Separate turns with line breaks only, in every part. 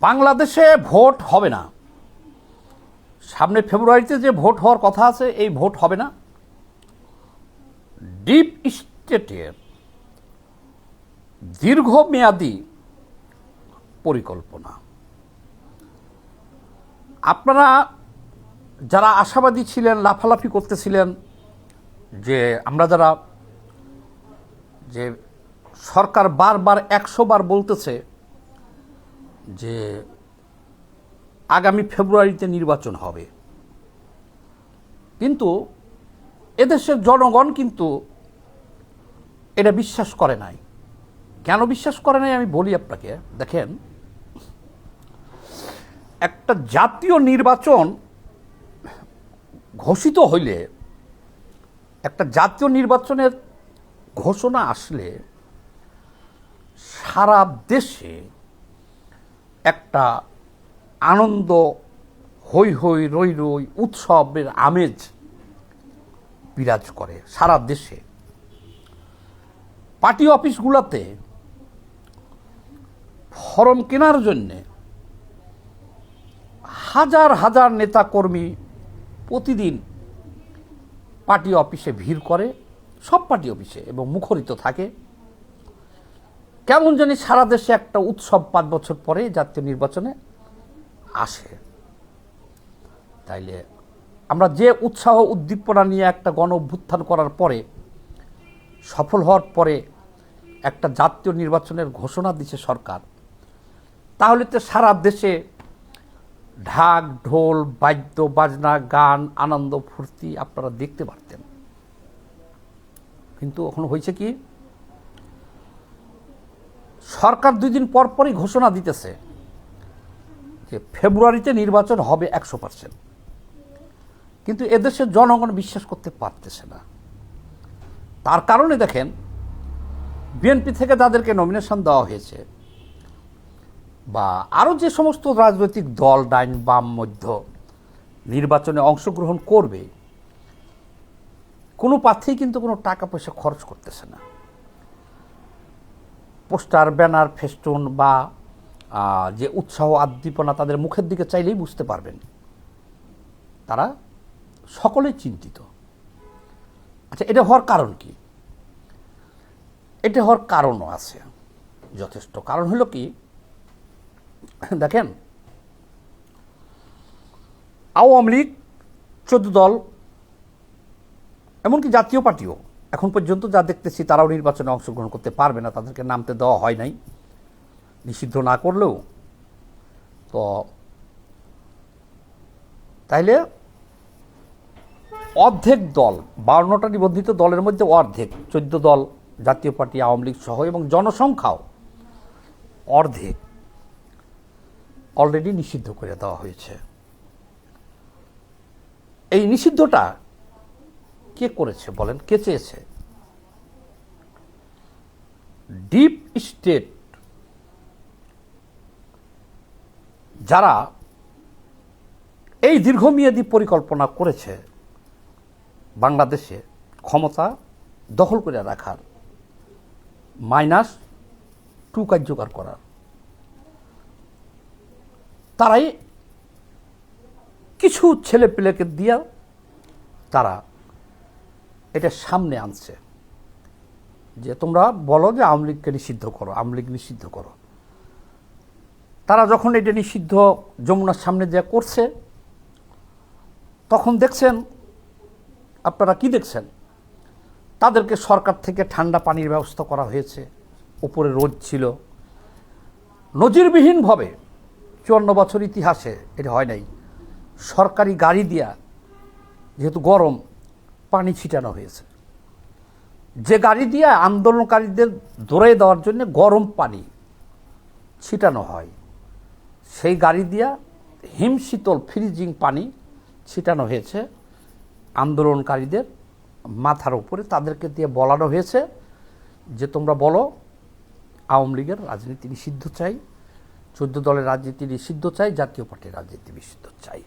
বাংলাদেশে ভোট হবে না। সামনে ফেব্রুয়ারিতে যে ভোট হওয়ার কথা আছে, এই ভোট হবে না। ডিপ স্টেটের দীর্ঘমেয়াদী পরিকল্পনা। আপনারা যারা আশাবাদী ছিলেন, লাফালাফি করতেছিলেন যে আমরা যারা যে সরকার বারবার 100 বার বলতেছে যে আগামী ফেব্রুয়ারিতে নির্বাচন হবে, কিন্তু এদেশের জনগণ কিন্তু এটা বিশ্বাস করে নাই। কেন বিশ্বাস করে নাই আমি বলি আপনাকে। দেখেন, একটা জাতীয় নির্বাচন ঘোষিত হইলে, একটা জাতীয় নির্বাচনের ঘোষণা আসলে সারা দেশে একটা আনন্দ, হৈ হৈ রই রই, উৎসবের আমেজ বিরাজ করে সারা দেশে। পার্টি অফিসগুলোতে ফরম কেনার জন্যে হাজার হাজার নেতাকর্মী প্রতিদিন পার্টি অফিসে ভিড় করে, সব পার্টি অফিসে, এবং মুখরিত থাকে। কেমন জানি সারা দেশে একটা উৎসব 5 বছর পরে জাতীয় নির্বাচনে আসে। তাইলে আমরা যে উৎসাহ উদ্দীপনা নিয়ে একটা গণ অভ্যুত্থান করার পরে, সফল হওয়ার পরে একটা জাতীয় নির্বাচনের ঘোষণা দিচ্ছে সরকার, তাহলে তো সারা দেশে ঢাক ঢোল বাদ্য বাজনা, গান, আনন্দ ফুর্তি আপনারা দেখতে পারতেন। কিন্তু এখন হয়েছে কি, সরকার 2 দিন পর পরই ঘোষণা দিতেছে যে ফেব্রুয়ারিতে নির্বাচন হবে 100%, কিন্তু এদেশের জনগণ বিশ্বাস করতে পারতেছে না। তার কারণে দেখেন, বিএনপি থেকে যাদেরকে নমিনেশন দেওয়া হয়েছে, বা আরও যে সমস্ত রাজনৈতিক দল ডাইন বাম মধ্য নির্বাচনে অংশগ্রহণ করবে, কোনো প্রার্থী কিন্তু কোনো টাকা পয়সা খরচ করতেছে না। পোস্টার, ব্যানার, ফেস্টুন বা যে উৎসাহ উদ্দীপনা তাদের মুখের দিকে চাইলেই বুঝতে পারবেন তারা সকলেই চিন্তিত। আচ্ছা, এটা হওয়ার কারণ কি? এটা হওয়ার কারণও আছে যথেষ্ট। কারণ হলো কি, দেখেন, আওয়ামী লীগ 14 দল, এমনকি জাতীয় পার্টিও এখন পর্যন্ত যা দেখতেছি তারাও নির্বাচনে অংশগ্রহণ করতে পারবে না, তাদেরকে নামতে দেওয়া হয় নাই, নিষিদ্ধ না করলেও। তো তাইলে অর্ধেক দল, 52টা নিবন্ধিত দলের মধ্যে অর্ধেক, 14 দল জাতীয় পার্টি, আওয়ামী লীগ সহ, এবং জনসংখ্যাও অর্ধেক অলরেডি নিষিদ্ধ করে দেওয়া হয়েছে। এই নিষিদ্ধটা কে করেছে বলেন? কে চেয়েছে? ডিপ স্টেট, যারা এই দীর্ঘমেয়াদী পরিকল্পনা করেছে বাংলাদেশে ক্ষমতা দখল করে রাখার, -2 কার্যকর করার, তারাই কিছু ছেলে পেলেকে দিয়ে তারা এটা সামনে আনছে যে তোমরা বলো যে আওয়ামী লীগকে নিষিদ্ধ করো, আওয়ামী লীগ নিষিদ্ধ করো। তারা যখন এটা নিষিদ্ধ যমুনার সামনে যা করছে, তখন দেখছেন, আপনারা কি দেখছেন, তাদেরকে সরকার থেকে ঠান্ডা পানির ব্যবস্থা করা হয়েছে, উপরে রোদ ছিল, নজিরবিহীনভাবে 54 বছর ইতিহাসে এটা হয় নাই। সরকারি গাড়ি দিয়া, যেহেতু গরম, পানি ছিটানো হয়েছে। যে গাড়ি দিয়ে আন্দোলনকারীদের দৌড়িয়ে দেওয়ার জন্য গরম পানি ছিটানো হয়, সেই গাড়ি দিয়া হিমশীতল ফ্রিজিং পানি ছিটানো হয়েছে আন্দোলনকারীদের মাথার উপরে। তাদেরকে দিয়ে বলানো হয়েছে যে তোমরা বলো আওয়ামী লীগের রাজনীতি নিষিদ্ধ চাই, 14 দলের রাজনীতি নিষিদ্ধ চাই, জাতীয় পার্টির রাজনীতি নিষিদ্ধ চাই।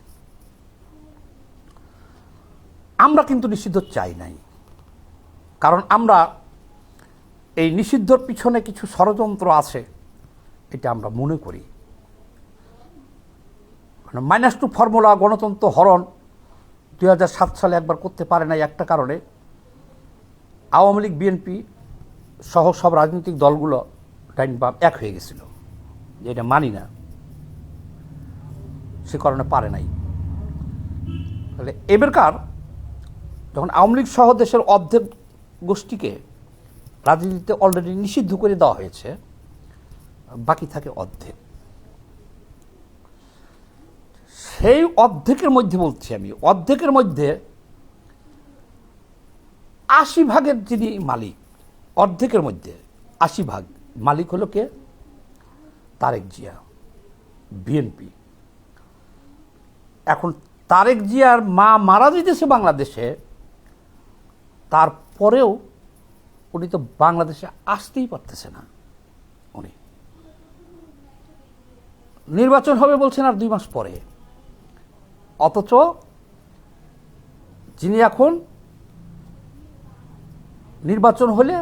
আমরা কিন্তু নিষিদ্ধ চাই নাই, কারণ আমরা এই নিষিদ্ধর পিছনে কিছু ষড়যন্ত্র আছে এটা আমরা মনে করি। -2 ফর্মুলা গণতন্ত্র হরণ 2007 সালে একবার করতে পারে নাই একটা কারণে, আওয়ামী লীগ বিএনপি সহ সব রাজনৈতিক দলগুলো ডাইন বাম এক হয়ে গেছিল যে এটা মানি না, সে কারণে পারে নাই। তাহলে এবারকার যখন আওয়ামী লীগ সহ দেশের অর্ধেক গোষ্ঠীকে রাজনীতিতে অলরেডি নিষিদ্ধ করে দেওয়া হয়েছে, বাকি থাকে অর্ধেক। সেই অর্ধেকের মধ্যে বলছি আমি, অর্ধেকের মধ্যে 80% যিনি মালিক, অর্ধেকের মধ্যে 80% মালিক হলো কে? তারেক জিয়া, বিএনপি। এখন তারেক জিয়ার মা মারা যেতেছে বাংলাদেশে, তারপরেও উনি তো বাংলাদেশে আসতেই পারতেছে না। উনি নির্বাচন হবে বলছেন আর 2 মাস পরে, অথচ যিনি এখন নির্বাচন হলে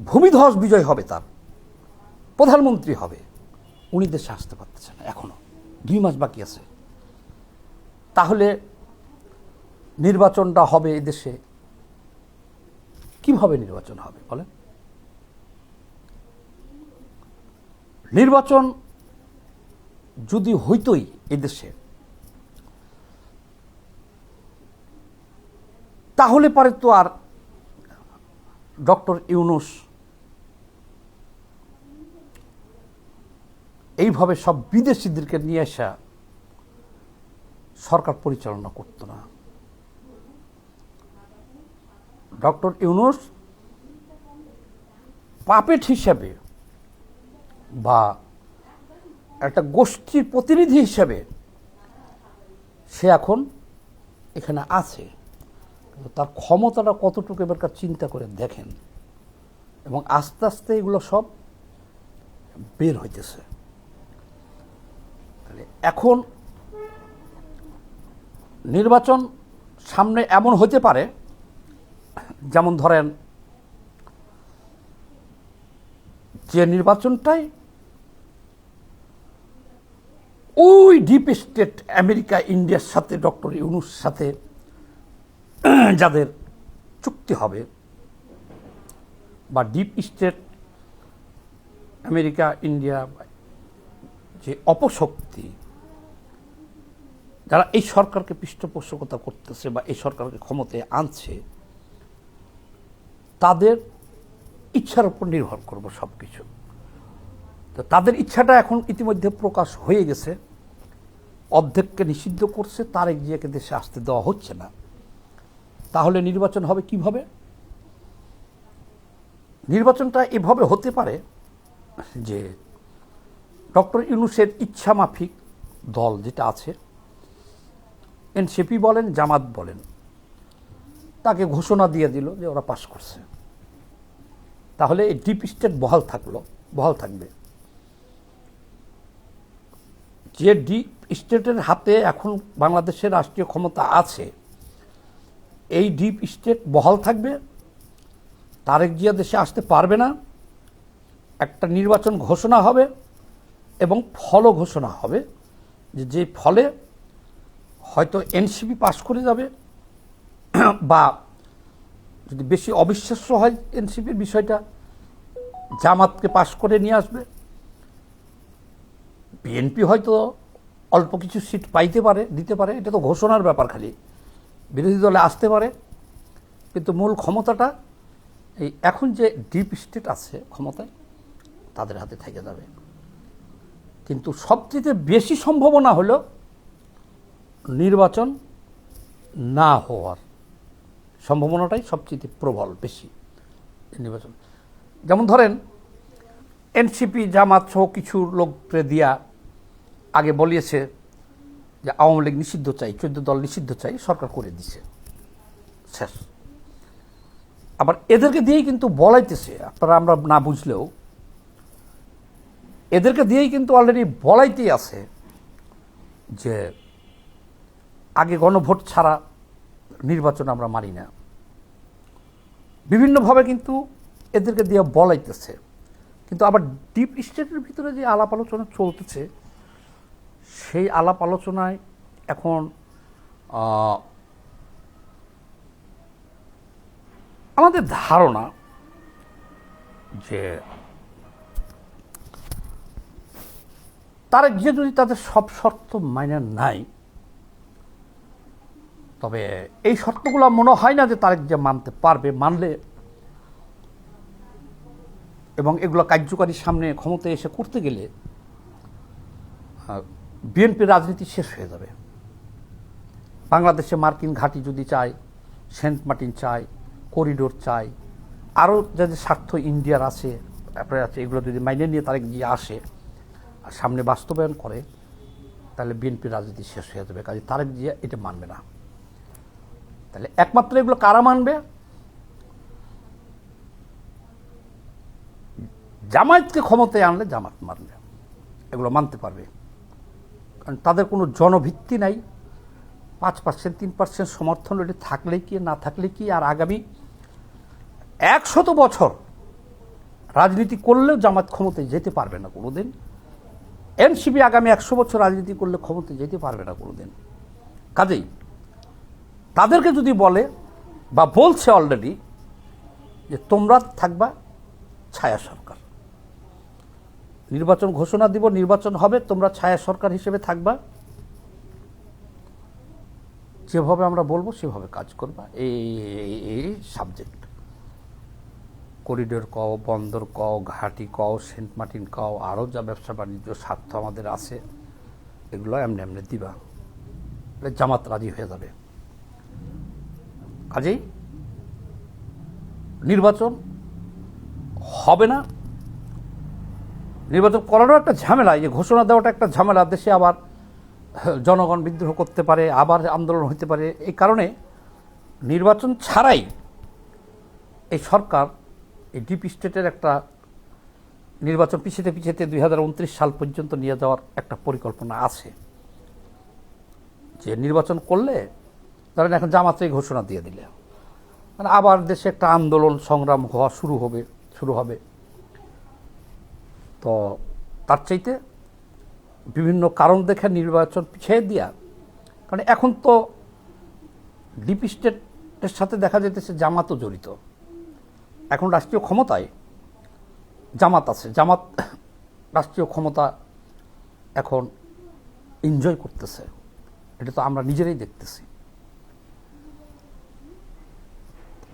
ভূমিধস বিজয় হবে, তার প্রধানমন্ত্রী হবে, উনি দেশে আসতে পারতেছে না, এখনো 2 মাস বাকি আছে। তাহলে নির্বাচনটা হবে এদেশে কিভাবে নির্বাচন হবে বলেন? নির্বাচন যদি হইতই এদেশে, তাহলে পরে তো আর ডক্টর ইউনূস এইভাবে সব বিদেশিদেরকে নিয়ে আসা সরকার পরিচালনা করত না। ডক্টর ইউনূস পাপেট হিসেবে বা একটা গোষ্ঠীর প্রতিনিধি হিসেবে সে এখন এখানে আছে, তার ক্ষমতাটা কতটুকু এবারকার চিন্তা করে দেখেন, এবং আস্তে আস্তে এগুলো সব বের হইতেছে। তাহলে এখন নির্বাচন সামনে এমন হতে পারে, যেমন ধরেন যে নির্বাচনটাই ওই ডিপ স্টেট আমেরিকা ইন্ডিয়ার সাথে ডক্টর ইউনূস সাথে যাদের চুক্তি হবে, বা ডিপ স্টেট আমেরিকা ইন্ডিয়া যে অপশক্তি যারা এই সরকারকে পৃষ্ঠপোষকতা করতেছে বা এই সরকারকে ক্ষমতায় আনছে, তাদের ইচ্ছার উপর নির্ভর করবো সব কিছু। তো তাদের ইচ্ছাটা এখন ইতিমধ্যে প্রকাশ হয়ে গেছে, অর্ধেককে নিষিদ্ধ করছে, তারেক জিয়াকে দেশে আসতে দেওয়া হচ্ছে না। তাহলে নির্বাচন হবে কিভাবে? নির্বাচনটা এভাবে হতে পারে যে ডক্টর ইউনূসের ইচ্ছা মাফিক দল যেটা আছে, এনসিপি বলেন জামাত বলেন, তাকে ঘোষণা দিয়ে দিল যে ওরা পাশ করছে, তাহলে এই ডিপ স্টেট বহাল থাকবে। যে ডিপ স্টেটের হাতে এখন বাংলাদেশের রাষ্ট্রীয় ক্ষমতা আছে, এই ডিপ স্টেট বহাল থাকবে, তারেক জিয়া দেশে আসতে পারবে না, একটা নির্বাচন ঘোষণা হবে এবং ফলও ঘোষণা হবে, যে ফলে হয়তো এনসিপি পাশ করে যাবে, বা যদি বেশি অবিশ্বাস্য হয় এনসিপির বিষয়টা, জামাতকে পাশ করে নিয়ে আসবে, বিএনপি হয়তো অল্প কিছু সিট দিতে পারে, এটা তো ঘোষণার ব্যাপার, খালি বিরোধী দলে আসতে পারে, কিন্তু মূল ক্ষমতাটা এই এখন যে ডিপ স্টেট আছে ক্ষমতায়, তাদের হাতে থেকে যাবে। কিন্তু সবচেয়ে বেশি সম্ভাবনা হলো নির্বাচন না হওয়ার সম্ভাবনাটাই সবচেয়ে প্রবল, বেশি নির্বাচন। যেমন ধরেন এনসিপি জামাত সহ কিছু লোককে দিয়া আগে বলিয়েছে যে আওয়ামী লীগ নিষিদ্ধ চাই, 14 দল নিষিদ্ধ চাই, সরকার করে দিছে, শেষ। আবার এদেরকে দিয়েই কিন্তু বলাইতেছে, আপনারা আমরা না বুঝলেও এদেরকে দিয়েই কিন্তু অলরেডি বলাইতেই আছে যে আগে গণভোট ছাড়া নির্বাচন আমরা মানি না। বিভিন্নভাবে কিন্তু এদেরকে দিয়ে বলাইতেছে, কিন্তু আবার ডিপ স্টেটের ভিতরে যে আলাপ আলোচনা চলতেছে, সেই আলাপ আলোচনায় এখন আমাদের ধারণা যে তারেক জিয়া যদি তাদের সব শর্ত মাইনে নাই, তবে এই শর্তগুলো মনে হয় না যে তারেক জিয়া মানতে পারবে। মানলে এবং এগুলো কার্যকারী সামনে ক্ষমতায় এসে করতে গেলে বিএনপির রাজনীতি শেষ হয়ে যাবে। বাংলাদেশে মার্কিন ঘাঁটি যদি চায়, সেন্ট মার্টিন চায়, করিডোর চায়, আরও যাদের স্বার্থ ইন্ডিয়ার আছে আছে, এগুলো যদি মাইনে নিয়ে তারেক জিয়া আসে আর সামনে বাস্তবায়ন করে, তাহলে বিএনপির রাজনীতি শেষ হয়ে যাবে। কাজে তারেক জিয়া এটা মানবে না। তাহলে একমাত্র এগুলো কারা মানবে? জামায়াতকে ক্ষমতায় আনলে জামাত মানবে, এগুলো মানতে পারবে। কারণ তাদের কোনো জনভিত্তি নাই। 5% 3% সমর্থন এটা থাকলে কি না থাকলে কি, আর আগামী 100 বছর রাজনীতি করলেও জামাত ক্ষমতায় যেতে পারবে না কোনোদিন। এনসিপি আগামী 100 বছর রাজনীতি করলে ক্ষমতায় যেতে পারবে না কোনোদিন। কাজেই তাদেরকে যদি বলে বা বলছে অলরেডি যে তোমরা থাকবা ছায়া সরকার, নির্বাচন ঘোষণা দিব, নির্বাচন হবে, তোমরা ছায়া সরকার হিসেবে থাকবা, যেভাবে আমরা বলবো সেভাবে কাজ করবা। এই সাবজেক্ট, করিডোর কও, বন্দর কও, ঘাঁটি কও, সেন্ট মার্টিন কও, আরও যা ব্যবসা বাণিজ্য স্বার্থ আমাদের আছে, এগুলো এমনি এমনি দিবা, জামাত রাজি হয়ে যাবে। কাজেই নির্বাচন হবে না। নির্বাচন করারও একটা ঝামেলা, এই যে ঘোষণা দেওয়াটা একটা ঝামেলা। দেশে আবার জনগণ বিদ্রোহ করতে পারে, আবার আন্দোলন হতে পারে। এই কারণে নির্বাচন ছাড়াই এই সরকার এই ডিপ স্টেটের একটা নির্বাচন পিছিয়ে 2029 সাল পর্যন্ত নিয়ে যাওয়ার একটা পরিকল্পনা আছে। যে নির্বাচন করলে ধরেন এখন জামাতেই ঘোষণা দিয়ে দিলে, মানে আবার দেশে একটা আন্দোলন সংগ্রাম হওয়া শুরু হবে। তো তার চাইতে বিভিন্ন কারণ দেখে নির্বাচন পিছিয়ে দেওয়া। কারণ এখন তো ডিপ স্টেটের সাথে দেখা যেতেছে জামাতও জড়িত। এখন রাষ্ট্রীয় ক্ষমতায় জামাত আছে, জামাত রাষ্ট্রীয় ক্ষমতা এখন এনজয় করতেছে। এটা তো আমরা নিজেরাই দেখতেছি।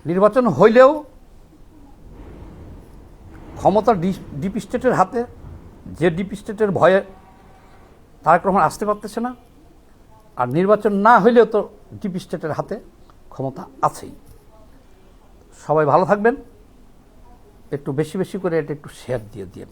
নির্বাচন হইলেও ক্ষমতা ডিপ স্টেটের হাতে, যে ডিপ স্টেটের ভয়ে তারেক রহমান আসতে পারতেছে না। আর নির্বাচন না হইলেও তো ডিপ স্টেটের হাতে ক্ষমতা আছেই। সবাই ভালো থাকবেন, একটু বেশি বেশি করে এটা একটু শেয়ার দিয়ে দিন।